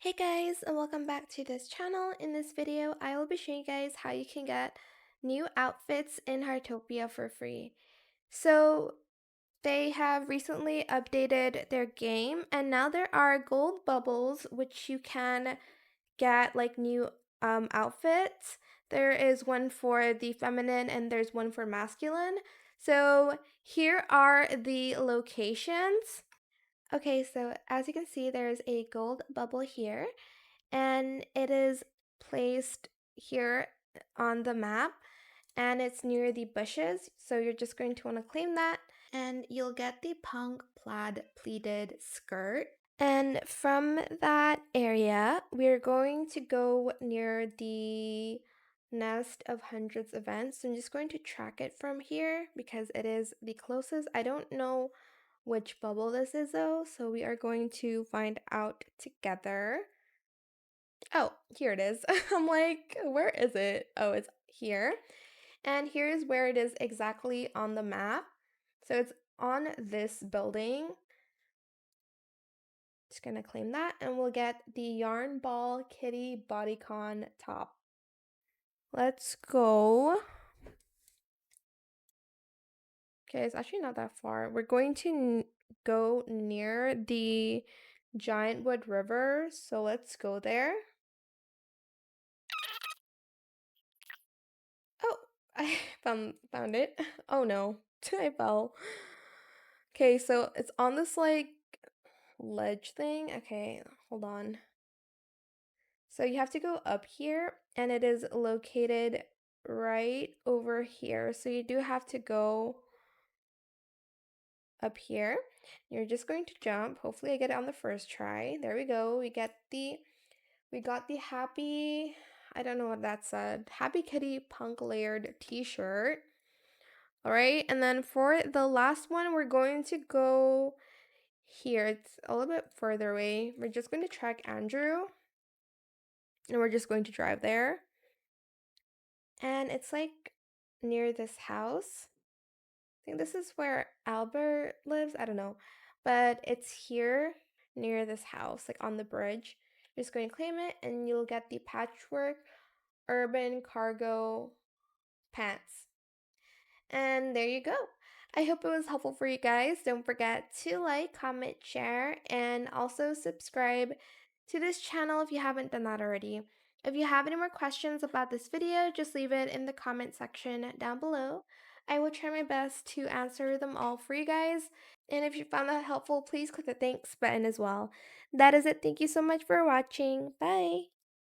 Hey guys, and welcome back to this channel. In this video, I will be showing you guys how you can get new outfits in Heartopia for free. So, they have recently updated their game, and now there are gold bubbles which you can get like new outfits. There is one for the feminine and there's one for masculine. So, here are the locations. Okay, so as you can see, there's a gold bubble here and it is placed here on the map and it's near the bushes, so you're just going to want to claim that and you'll get the punk plaid pleated skirt. And from that area we're going to go near the Nest of Hundreds event, so I'm just going to track it from here because it is the closest. I don't know which bubble this is though, so we are going to find out together. Oh, here it is. I'm like, where is it? Oh, it's here. And here's where it is exactly on the map. So it's on this building. Just gonna claim that and we'll get the Yarn Ball Kitty Bodycon top. Let's go. Okay, it's actually not that far. We're going to go near the Giant Wood River, so let's go there. Oh, I found it. Oh no, I fell. Okay, so it's on this like ledge thing. Okay, hold on. So you have to go up here and it is located right over here. So you do have to go up here. You're just going to jump. Hopefully I get it on the first try. There we go. We got the happy, I don't know what that said. Happy Kitty punk layered t-shirt. All right, and then for the last one, we're going to go here. It's a little bit further away. We're just going to track Andrew, and we're just going to drive there. And it's like near this house. I think this is where Albert lives. I don't know, but it's here near this house, like on the bridge. You're just going to claim it, and you'll get the patchwork urban cargo pants. And there you go. I hope it was helpful for you guys. Don't forget to like, comment, share, and also subscribe to this channel if you haven't done that already. If you have any more questions about this video, just leave it in the comment section down below. I will try my best to answer them all for you guys. And if you found that helpful, please click the thanks button as well. That is it. Thank you so much for watching. Bye!